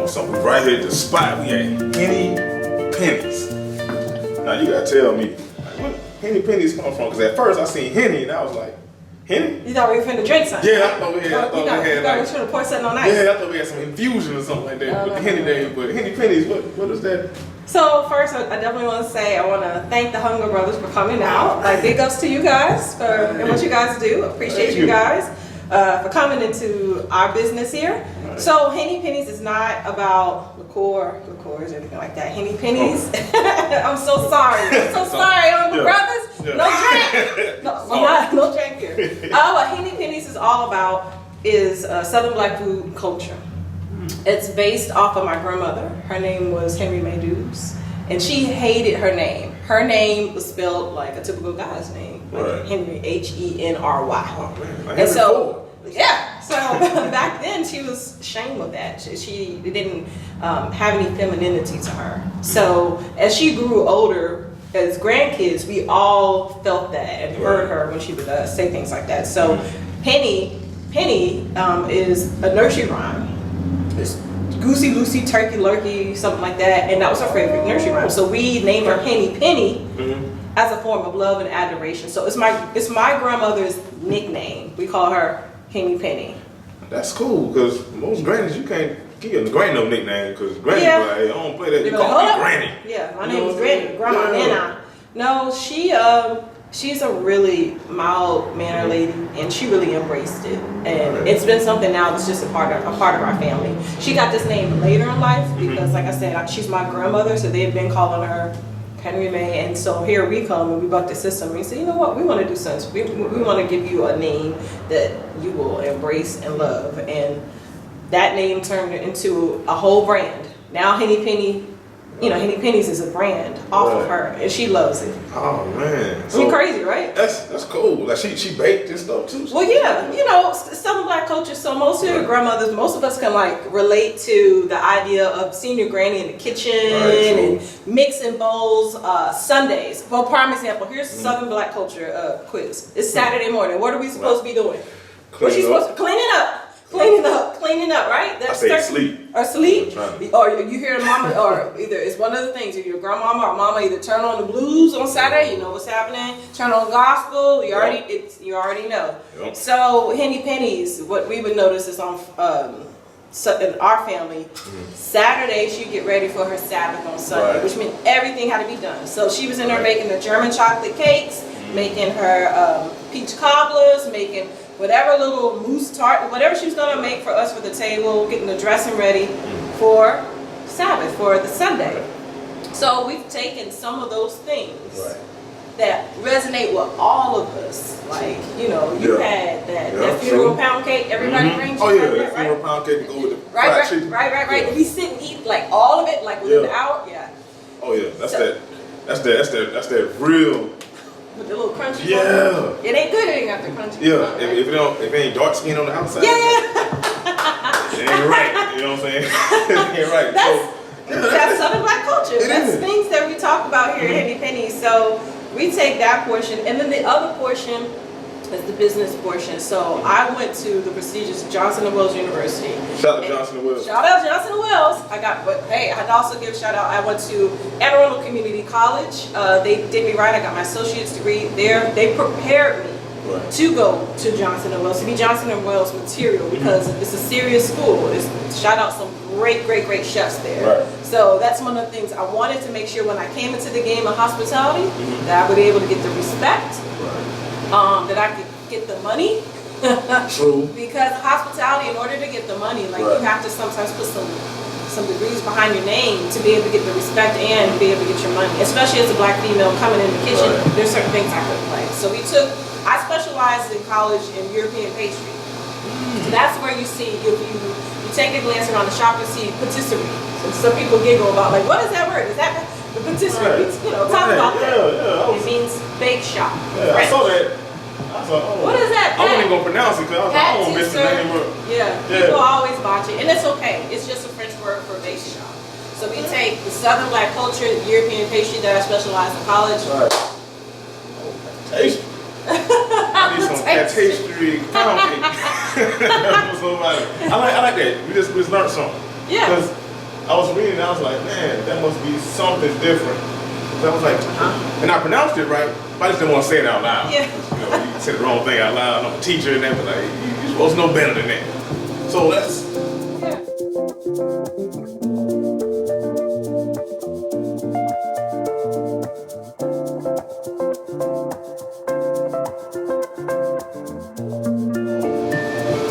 So we right here at the spot. We at Henny Pennies. Now you gotta tell me, like, where Henny Pennies come from? Because at first I seen Henny and I was like, Henny? You thought we were finna drink something? Yeah, I thought we had. You thought we were trying to pour something on ice? Yeah, I thought we had some infusion or something like that with the Henny name. But Henny Pennies, what is that? So first, I definitely want to say I want to thank the Hunger Brothers for coming out. Like, big ups to you guys for and what you guys do. Appreciate you guys for coming into our business here. Right. So Henny Pennies is not about liqueurs or anything like that. Henny Pennies. I'm so sorry. I'm so sorry, Hunger Brothers. Yeah. No drink. No drink here. What Henny Pennies is all about is Southern Black food culture. It's based off of my grandmother. Her name was Henry May Dubes, and she hated her name. Her name was spelled like a typical guy's name, like Henry, Henry. Oh, man. And so, yeah. So back then, she was ashamed of that. She didn't have any femininity to her. So as she grew older, as grandkids, we all felt that and heard her when she would say things like that. So Henny is a nursery rhyme. It's goosey, loosey, turkey, lurkey, something like that, and that was her favorite nursery rhyme. So we named her Henny Penny as a form of love and adoration. So it's my grandmother's nickname. We call her Henny Penny. That's cool, because most grannies, you can't give your granny no nickname, because granny like, hey, I don't play that. You call me Granny. Yeah, my name is Granny. Grandma Nana. No, she's a really mild mannered lady, and she really embraced it. And it's been something now that's just a part of our family. She got this name later in life because, like I said, she's my grandmother, so they've been calling her Henry May. And so here we come and we buck the system. We say, you know what, we want to do something. We want to give you a name that you will embrace and love. And that name turned into a whole brand. Now Henny Penny. You know, Henny Pennies is a brand off of her, and she loves it. Oh man, so crazy, right? That's cool. Like she baked and stuff too. Well, yeah, you know, Southern Black culture. So most of your grandmothers, most of us can like relate to the idea of seeing your granny in the kitchen and mixing bowls. Sundays, for prime example, here's Southern Black culture quiz. It's Saturday morning. What are we supposed to be doing? What are you supposed to cleaning up? Cleaning up, right? That's I say sleep. Or sleep. Or you hear mama, or either it's one of the things. If your grandmama or mama either turn on the blues on Saturday, you know what's happening. Turn on gospel, you already know. Yep. So Henny Pennies, what we would notice is on in our family, Saturday she'd get ready for her Sabbath on Sunday, which meant everything had to be done. So she was in there making the German chocolate cakes, making her peach cobblers, making whatever little mousse tart, whatever she was gonna make for us for the table, getting the dressing ready for Sabbath, for the Sunday. So we've taken some of those things that resonate with all of us. Like, you know, you had that funeral pound cake, everybody brings. Oh yeah, that funeral pound cake to go with the fried chicken. Right. We sit and eat like all of it, like within an hour. Yeah. Oh yeah, that's that real. With the little crunchy. Yeah. It ain't good. It ain't got the crunchy. Yeah. If it ain't dark skin on the outside. Yeah. It ain't right. You know what I'm saying? It ain't right. That's Southern Black culture. That's things that we talk about here at Henny Penny. So we take that portion, and then the other portion is the business portion. So I went to the prestigious Johnson & Wales University. Shout out Johnson & Wales. Shout out Johnson & Wales. I'd also give a shout out. I went to Anne Arundel Community College. They did me right. I got my associate's degree there. They prepared me to go to Johnson & Wales, to be Johnson & Wales material, because it's a serious school. Shout out some great chefs there. So that's one of the things I wanted to make sure when I came into the game of hospitality, that I would be able to get the respect, that I could get the money. True. Because hospitality, in order to get the money, like you have to sometimes put some degrees behind your name to be able to get the respect and be able to get your money. Especially as a Black female coming in the kitchen, there's certain things I couldn't like. So I specialized in college in European pastry. So that's where you see, if you take a glance around the shop, you see patisserie. So some people giggle about, like, what is that word? Is that the patisserie? Talk about that. It means bake shop. Yeah, I saw that. What is that? I wasn't even gonna pronounce it because I don't miss the name. People always botch it, and it's okay. It's just a French word for bake shop. So we take the Southern Black culture, European pastry that I specialize in college. Right. Taste. I need some patisserie pound cake. I like that. We just learned something. Yeah. Because I was reading, and I was like, man, that must be something different. So I was like, and I pronounced it right, but I just didn't want to say it out loud. Yeah. You know, you said the wrong thing out loud. I'm a teacher and that, but like, you're supposed to know better than that. So let's.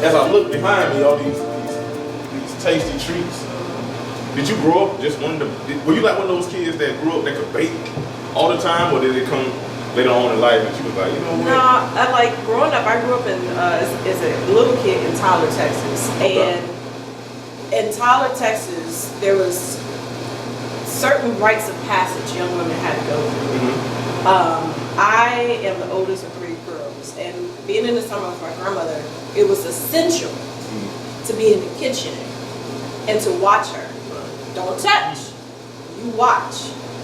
As I look behind me, all these tasty treats. Did you grow up just one of the? Were you like one of those kids that grew up that could bake all the time, or did it come later on in life and you was like, you know what? No, I like growing up. I grew up in as a little kid in Tyler, Texas, and in Tyler, Texas, there was certain rites of passage young women had to go through. I am the oldest of 3 girls, and being in the summer with my grandmother, it was essential to be in the kitchen and to watch her. Don't touch, you watch.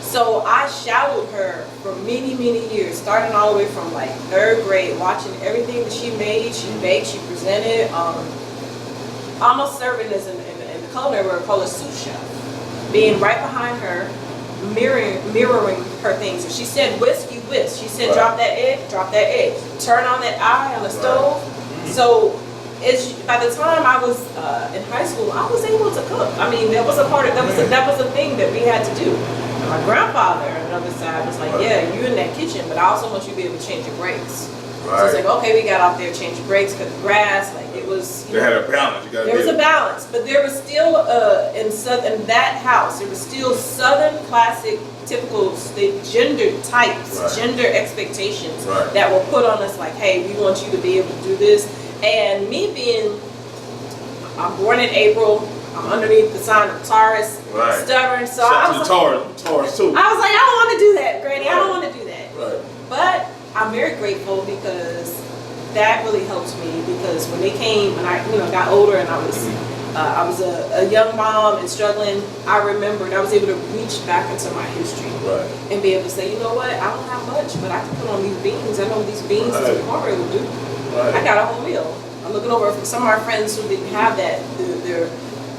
So I shadowed her for many, many years, starting all the way from like 3rd grade, watching everything that she made, she baked, she presented, almost serving as in the culinary world called a sous chef, being right behind her, mirroring her things. If she said whisk, you whisk. She said drop that egg, turn on that eye on the stove. So by the time I was in high school, I was able to cook. I mean, that was a part of that was a thing that we had to do. And my grandfather on the other side was like, yeah, you in that kitchen, but I also want you to be able to change your brakes. So it's like, okay, we got out there, change the brakes, cut the grass. Like it was. They had a balance. There was a balance, but there was still in that house, there was still Southern classic, typical gender types, gender expectations that were put on us. Like, hey, we want you to be able to do this. And me being, I'm born in April. I'm underneath the sign of Taurus, stubborn. So I was Taurus too. I was like, I don't want to do that, Granny. I don't want to do that. Right. But I'm very grateful because that really helped me. Because when they came, when I got older and I was a young mom and struggling, I remembered I was able to reach back into my history and be able to say, you know what, I don't have much, but I can put on these beans. I know these beans and some cornbread will do. I got a whole meal. I'm looking over for some of our friends who didn't have that.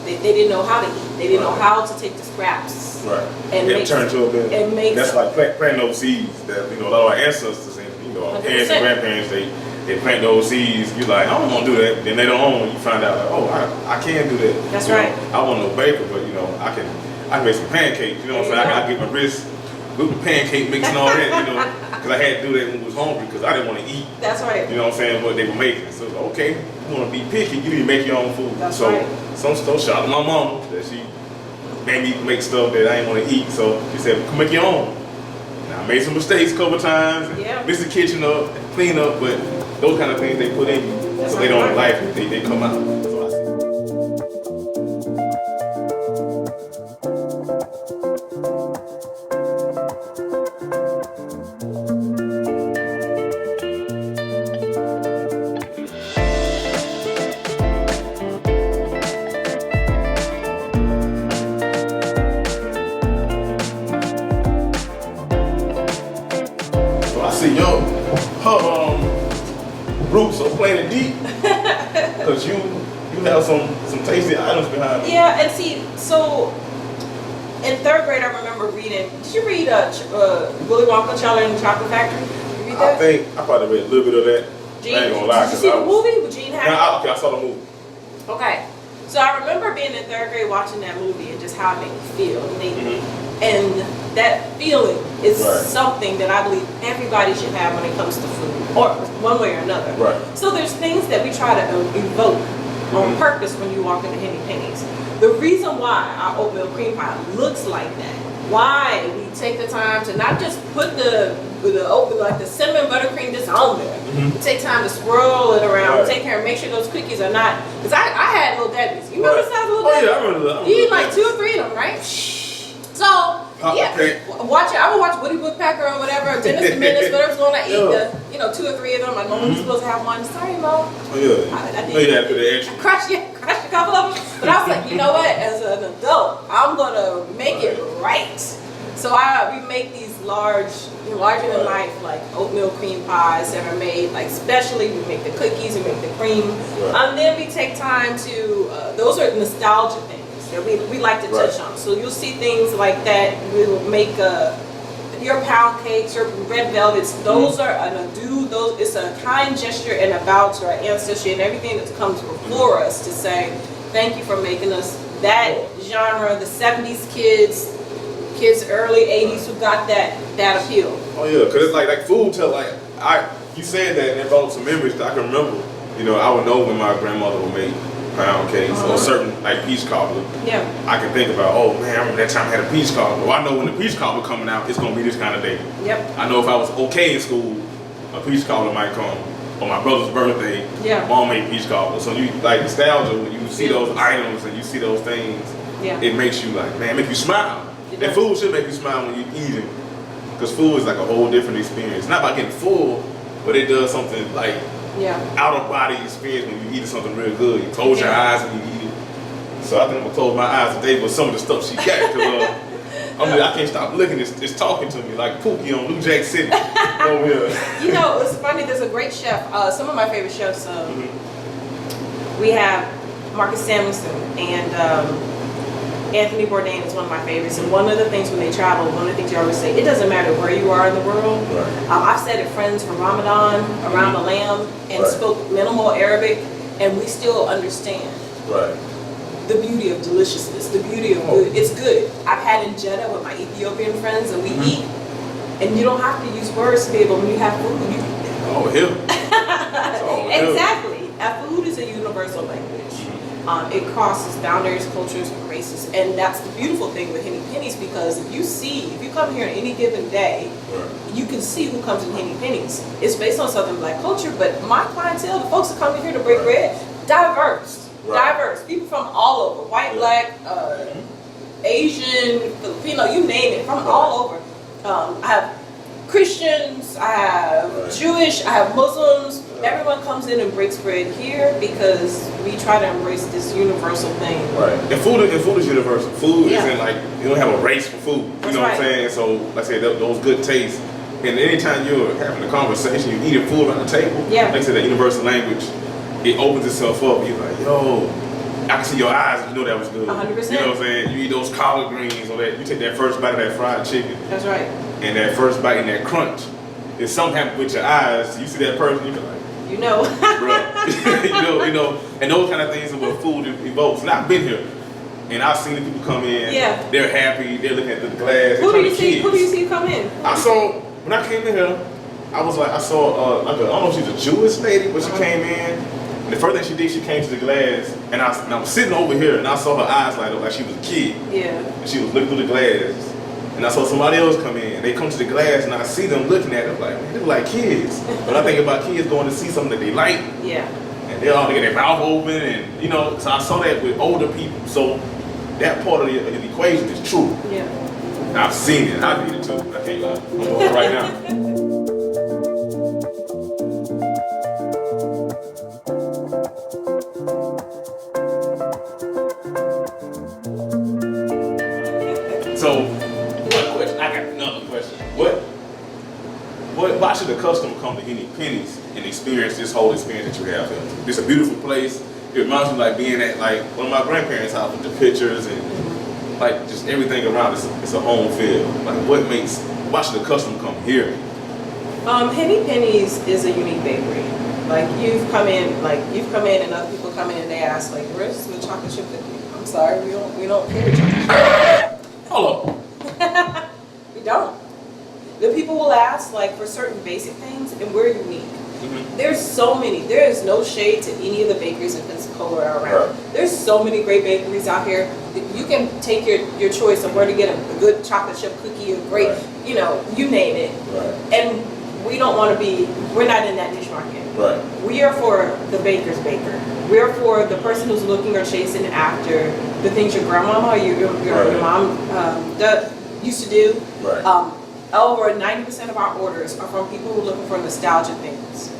They didn't know how to eat. They didn't know how to take the scraps and turn to a bit. And make that's like planting those seeds that a lot of our ancestors and our parents and grandparents they plant those seeds. You're like, I don't want to do that. Then later on, you find out like, oh, I can do that. That's right. I want no baker, but I can make some pancakes. You know what I'm saying? I get my wrist with the pancake mix and all that. Because I had to do that when I was hungry because I didn't want to eat. That's right. You know what I'm saying? What they were making. So okay, you want to be picky, you need to make your own food. That's right. Some stuff, shout out to my mom that she made me make stuff that I didn't want to eat. So she said, come make your own. Now I made some mistakes a couple times, mix the kitchen up, clean up, but those kind of things they put in you so later on in life they come out. So I see. See her roots are planted deep because you have some tasty items behind me. Yeah, and see, so in 3rd grade, I remember reading. Did you read Willy Wonka, Charlie and the Chocolate Factory? Did you read that? I think I probably read a little bit of that. Gene, I ain't gonna lie. did you see the movie with Gene Hackman? I saw the movie. Okay, so I remember being in 3rd grade watching that movie and just how it made me feel. And that feeling is something that I believe everybody should have when it comes to food, or one way or another. So there's things that we try to evoke on purpose when you walk into Henny Penny's. The reason why our oatmeal cream pie looks like that, why we take the time to not just put the oatmeal, like the cinnamon buttercream just on there. We take time to swirl it around, take care and make sure those cookies are not, because I had Little Debbie's. You remember the size of Little Debbie's? Yeah, I remember that. You eat like 2 or 3 of them, right? So, watch it. I would watch Woody Woodpecker or whatever, Dennis the Menace, whatever's going to eat the 2 or 3 of them. I'm only supposed to have one. Sorry, Mo. Oh, yeah. I did. No, you have to put the extra. Crush it. a couple of them. But I was like, you know what? As an adult, I'm gonna make it right. So we make these larger than life, like oatmeal cream pies that are made like specially. We make the cookies, we make the cream, and then we take time to. Those are nostalgia things that we like to touch on. So you'll see things like that. We will make your pound cakes, your red velvets. Those are an ado. Those it's a kind gesture and a bow to our ancestry and everything that comes before us to say thank you for making us that genre. The '70s kids early '80s who got that appeal. Oh yeah, because it's like food tell you said that and it brought up some memories that I can remember. You know, I would know when my grandmother would make pound cakes or certain like peach cobbler. Yeah. I can think about, oh man, I remember that time I had a peach cobbler. Well, I know when the peach cobbler coming out, it's gonna be this kind of day. Yep. I know if I was okay in school, a peach cobbler might come. On my brother's birthday, mom made peach cobbler. So you like nostalgia when you see those items and you see those things. Yeah. It makes you like, man, make you smile. And food should make you smile when you're eating, because food is like a whole different experience. Not about getting full, but it does something like out of body experience when you eat something real good. You close your eyes when you eat it. So I think I'm gonna close my eyes today with some of the stuff she got. Cause I can't stop looking. It's talking to me like Pookie on New Jack City over here. You know, it's funny. There's a great chef. Some of my favorite chefs. We have Marcus Samuelson and. Anthony Bourdain is one of my favorites, and one of the things when they travel, one of the things you always say, it doesn't matter where you are in the world. I've sat at friends for Ramadan around the lamb and spoke minimal Arabic, and we still understand the beauty of deliciousness, the beauty of good. It's good. I've had in Jeddah with my Ethiopian friends, and we eat, and you don't have to use words to be able, when you have food, you exactly. Food is a universal language. It crosses boundaries, cultures, races, and that's the beautiful thing with Henny Pennies, because if you come here on any given day, you can see who comes in Henny Pennies. It's based on Southern Black culture, but my clientele, the folks that come in here to break bread, diverse, people from all over, white, black, Asian, Filipino, you name it, from all over. I have Christians, I have Jewish, I have Muslims. Everyone comes in and breaks bread here because we try to embrace this universal thing. And food is universal. Food isn't like, you don't have a race for food. You know what I'm saying? So, like I said, those good tastes. And anytime you're having a conversation, you're eating food on the table, like I said, that universal language, it opens itself up. You're like, yo, I can see your eyes, you know that was good. 100%. You know what I'm saying? You eat those collard greens, or that you take that first bite of that fried chicken. That's right. And that first bite and that crunch. If something happens with your eyes, you see that person, you be like, you know. you know, and those kind of things are what food evokes. And I've been here, and I've seen the people come in. They're happy. They're looking at the glass. Who do you see come in? I saw when I came in here. I saw like I don't know if she's a Jewish lady, but she came in. And the first thing she did, she came to the glass, and I was sitting over here, and I saw her eyes light up like she was a kid. And she was looking through the glass. And I saw somebody else come in. They come to the glass, and I see them looking at them like, man, they look like kids. But I think about kids going to see something that they like. And they all get their mouth open, and so I saw that with older people. So that part of the equation is true. I've seen it. I need it too. I can't lie. I'm doing it right now. So. I got another question. Why should a customer come to Henny Pennies and experience this whole experience that you have here? It's a beautiful place. It reminds me like being at like one of my grandparents' house with the pictures and like just everything around. It's a home feel. Like why should a customer come here? Henny Pennies is a unique bakery. Like you've come in and other people come in and they ask like, where's the chocolate chip cookie? I'm sorry, we don't cater chocolate chip. Hold up. We don't. The people will ask like for certain basic things, and we're unique. There's so many. There is no shade to any of the bakeries in Pensacola or around. There's so many great bakeries out here. You can take your choice of where to get a good chocolate chip cookie, a great, you name it. And we don't want to be. We're not in that niche market. We are for the baker's baker. We're for the person who's looking or chasing after the things your grandmama or your mom used to do. Over 90% of our orders are from people who are looking for nostalgia things.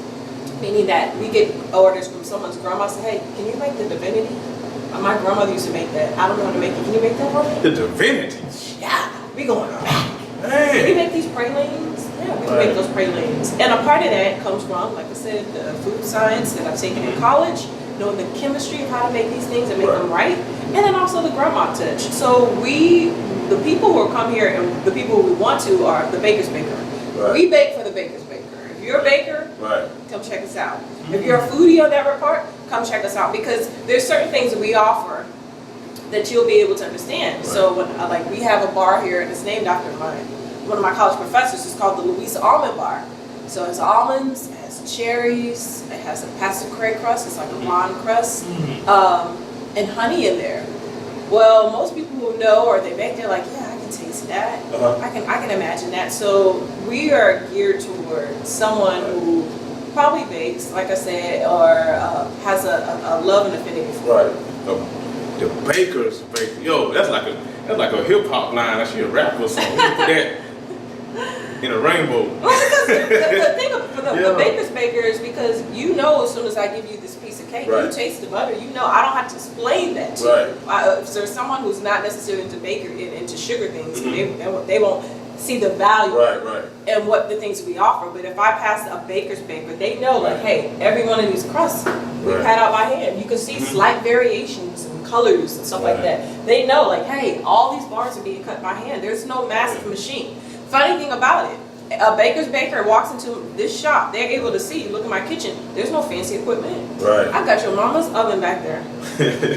Meaning that we get orders from someone's grandma say, hey, can you make the divinity? My grandmother used to make that. I don't know how to make it. Can you make that for me? The divinity. Yeah, we going back. Man. We make these pralines. Yeah, we make those pralines. And a part of that comes from, like I said, the food science that I've taken in college, knowing the chemistry of how to make these things and make them right, and then also the grandma touch. So the people who come here and the people who we want to are the baker's baker. Right. We bake for the baker's baker. If you're a baker, come check us out. If you're a foodie on that report, come check us out, because there's certain things that we offer that you'll be able to understand. Right. So when, like, we have a bar here and it's named after one of my college professors. It's called the Louisa Almond Bar. So it has almonds, it has cherries, it has a patisserie crust, it's like a blonde crust, and honey in there. Well, most people who know or they bake, they're like, yeah, I can taste that. I can imagine that. So we are geared toward someone who probably bakes, like I said, or has a love and affinity for it. The baker's baker. Yo, that's like a hip hop line. That she a rapper or something. Put that in a rainbow. Well, because the thing for the baker's baker is because you know as soon as I give you this piece of cake, you taste the butter. You know I don't have to explain that to you. If there's someone who's not necessarily into into sugar things, they won't see the value and what the things we offer. But if I pass a baker's baker, they know like, hey, every one of these crusts we pat out by hand. You can see slight variations and colors and stuff like that. They know like, hey, all these bars are being cut by hand. There's no massive machine. Funny thing about it, a baker's baker walks into this shop, they're able to see, look at my kitchen, there's no fancy equipment. I got your mama's oven back there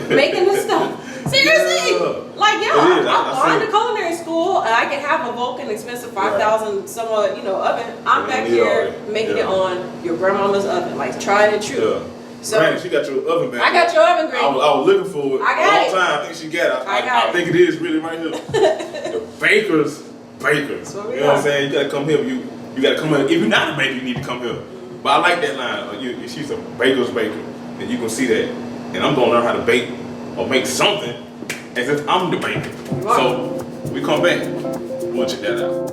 making this stuff. Seriously, like I'm going to culinary school and I can have a Vulcan expensive 5,000 somewhat oven. I'm back here making it on your grandmama's oven, like tried and true. So Granny, she got your oven back. I got your oven, Granny. I was looking for it I got all the time. I think she got it. I think it is really right here. The baker's bakers. You know what I'm saying? You gotta come here. You gotta come here. If you're not a baker, you need to come here. But I like that line. She's a baker's baker, and you can see that. And I'm gonna learn how to bake or make something as if I'm the baker. So we come back. We'll check that out.